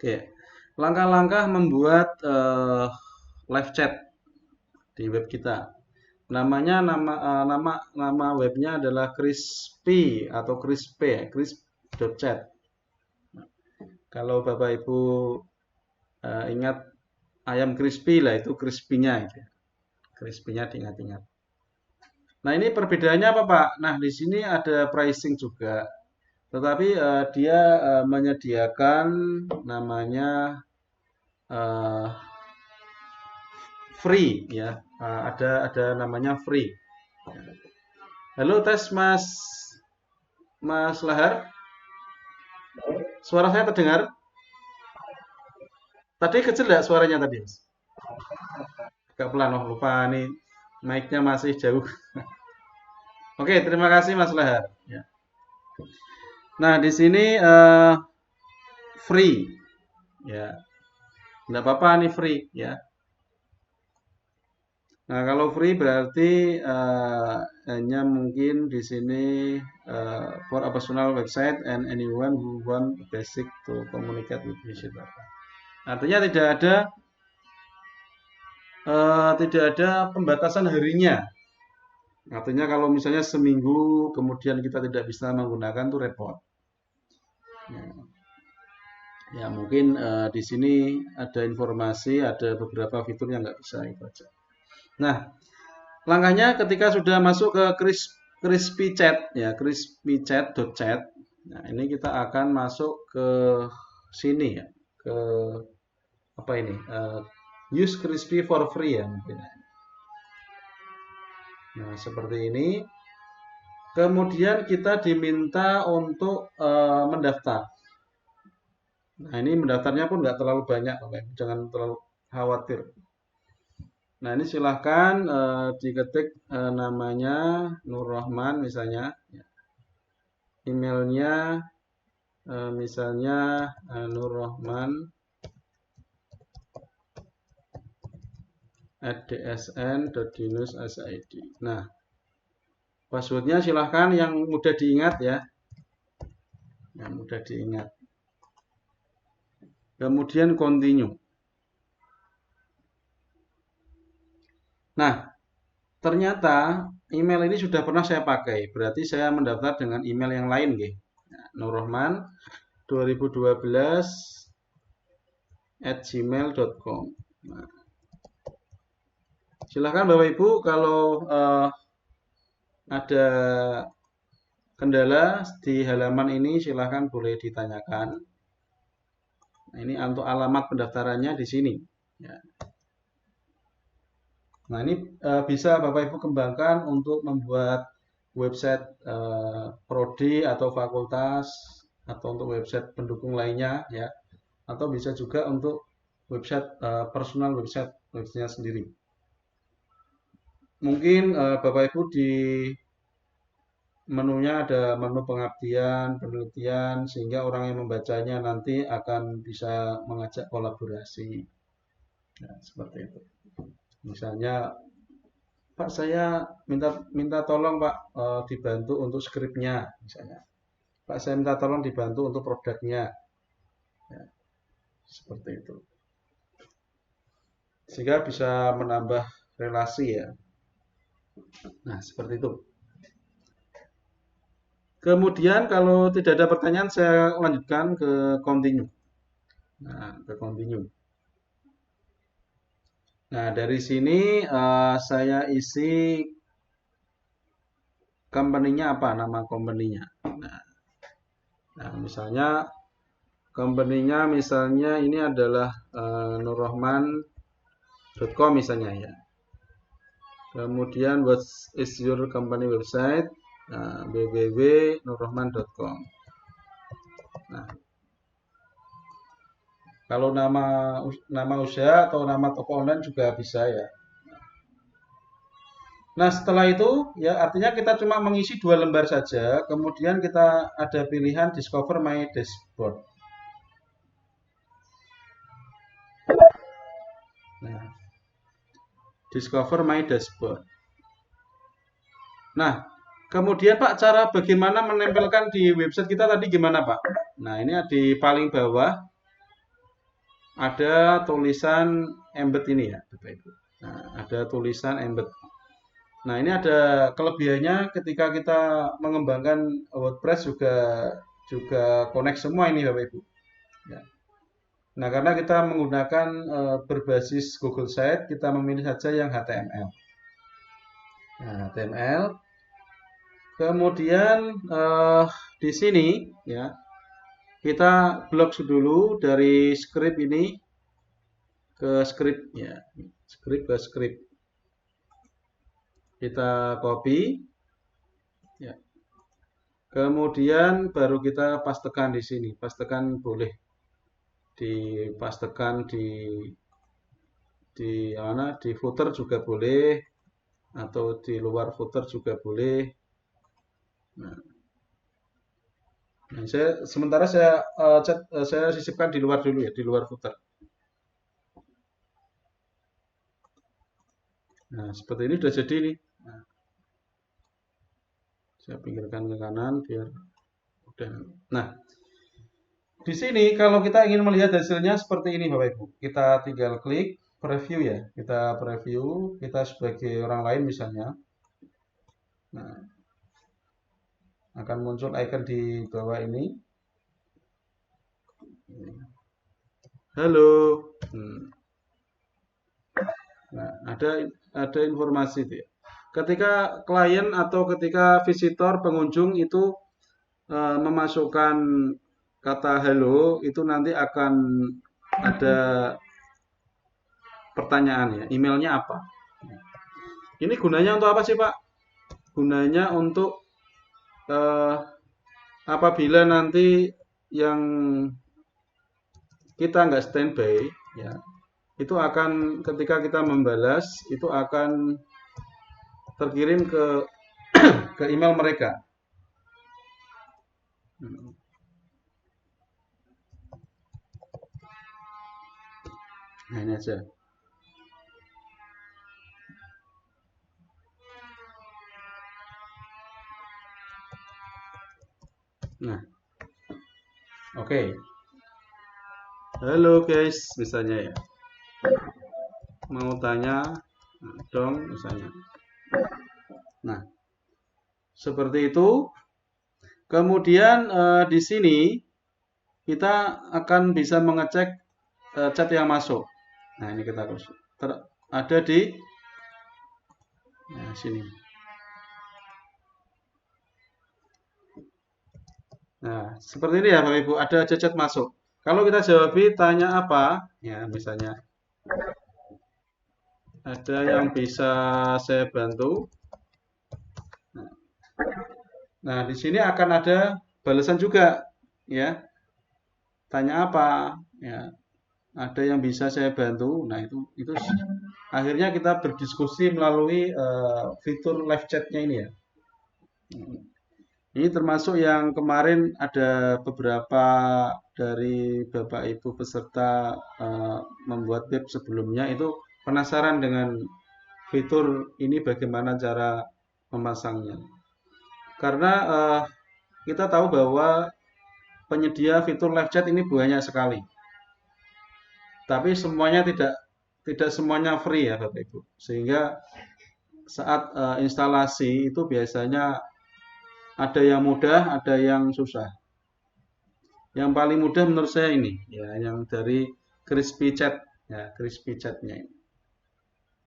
Oke, langkah-langkah membuat live chat di web kita. Namanya nama webnya adalah crispy atau crispy, crisp.chat. Kalau Bapak Ibu ingat ayam crispy lah itu crispy-nya itu. Crispy-nya diingat-ingat. Nah, ini perbedaannya apa, Pak? Nah, di sini ada pricing juga. Tetapi dia menyediakan namanya eh, free ya. Ada namanya free. Halo tes Mas Mas Lahar, suara saya terdengar? Tadi kecil nggak suaranya tadi, Mas? Agak pelan, oh lupa nih mic-nya masih jauh. Oke, terima kasih Mas Lahar. Ya. Nah, di sini free ya. Nggak apa-apa nih free ya. Nah, kalau free berarti hanya mungkin di sini for a personal website and anyone who want basic to communicate with visitor. Artinya tidak ada pembatasan harinya. Artinya kalau misalnya seminggu kemudian kita tidak bisa menggunakan tuh repot. Ya, ya mungkin di sini ada informasi, ada beberapa fitur yang nggak bisa itu aja. Nah, langkahnya ketika sudah masuk ke crispy chat ya, crispychat.chat. Nah, ini kita akan masuk ke sini ya, ke apa ini? Use crispy for free ya mungkin. Nah, seperti ini. Kemudian kita diminta untuk mendaftar. Nah, ini mendaftarnya pun nggak terlalu banyak, jangan terlalu khawatir. Nah, ini silahkan diketik namanya Nur Rahman misalnya. Emailnya misalnya nurrahman@dsn.dinus.id. Nah, passwordnya silahkan yang mudah diingat ya. Yang mudah diingat. Kemudian continue. Nah, ternyata email ini sudah pernah saya pakai. Berarti saya mendaftar dengan email yang lain, nggih. Nah, Nurrahman 2012 @gmail.com. Nah, silahkan Bapak Ibu kalau ada kendala di halaman ini silahkan boleh ditanyakan. Nah, ini untuk alamat pendaftarannya di sini. Ya. Nah, ini bisa Bapak Ibu kembangkan untuk membuat website prodi atau fakultas atau untuk website pendukung lainnya ya. Atau bisa juga untuk website personal websitenya sendiri. Mungkin Bapak Ibu di menunya ada menu pengabdian, penelitian sehingga orang yang membacanya nanti akan bisa mengajak kolaborasi. Nah, seperti itu. Misalnya Pak saya minta tolong Pak dibantu untuk skripnya misalnya. Pak saya minta tolong dibantu untuk produknya. Ya, seperti itu. Sehingga bisa menambah relasi ya. Nah, seperti itu. Kemudian kalau tidak ada pertanyaan saya lanjutkan ke continue. Nah, ke continue. Nah, dari sini saya isi company-nya apa, nama company-nya. Nah, misalnya company-nya misalnya ini adalah nurrahman.com misalnya ya. Kemudian what is your company website? Nah, www.nurrahman.com. Nah, kalau nama usaha atau nama toko online juga bisa ya. Nah, setelah itu ya artinya kita cuma mengisi 2 lembar saja, kemudian kita ada pilihan Discover My Dashboard. Nah, Discover My Dashboard. Nah, kemudian Pak, cara bagaimana menempelkan di website kita tadi gimana Pak? Nah, ini di paling bawah. ada tulisan embed ini ya, Bapak Ibu. Nah, ada tulisan embed. Nah, ini ada kelebihannya ketika kita mengembangkan WordPress juga juga connect semua ini Bapak Ibu. Ya. Nah, karena kita menggunakan berbasis Google Site, kita memilih saja yang HTML. Nah, HTML. Kemudian di sini ya kita blok dulu dari script ini ke script ya, script ke script. Kita copy ya. Kemudian baru kita pastekan di sini. Pastekan boleh dipastekan di mana di footer juga boleh atau di luar footer juga boleh. Nah, sementara saya sisipkan di luar dulu ya, di luar footer. Nah, seperti ini sudah jadi nih. Nah, saya pinggirkan ke kanan biar udah. Nah, di sini kalau kita ingin melihat hasilnya seperti ini Bapak Ibu. Kita tinggal klik preview ya. Kita preview, kita sebagai orang lain misalnya. Nah, akan muncul icon di bawah ini. Halo. Nah, ada informasi itu ya. Ketika klien atau ketika visitor pengunjung itu memasukkan kata halo, itu nanti akan ada pertanyaan ya, emailnya apa? Ini gunanya untuk apa sih Pak? Gunanya untuk apabila nanti yang kita nggak standby ya, itu akan ketika kita membalas itu akan terkirim ke email mereka. Nah, ini aja. Nah, oke. Halo guys, misalnya ya. Mau tanya dong misalnya. Nah, seperti itu. Kemudian di sini kita akan bisa mengecek chat yang masuk. Nah, ini kita harus ada di sini. Nah, seperti ini ya Bapak Ibu, ada chat masuk. Kalau kita jawabi tanya apa? Ya, misalnya ada yang bisa saya bantu? Nah, di sini akan ada balasan juga, ya. Tanya apa? Ya, ada yang bisa saya bantu. Nah, itu akhirnya kita berdiskusi melalui fitur live chat-nya ini ya. Ini termasuk yang kemarin ada beberapa dari Bapak Ibu peserta membuat web sebelumnya itu penasaran dengan fitur ini bagaimana cara memasangnya. Karena kita tahu bahwa penyedia fitur live chat ini banyak sekali. Tapi semuanya tidak semuanya free ya Bapak Ibu. Sehingga saat instalasi itu biasanya ada yang mudah, ada yang susah. Yang paling mudah menurut saya ini, ya, yang dari Crispy Chat, ya, Crispy Chat-nya ini.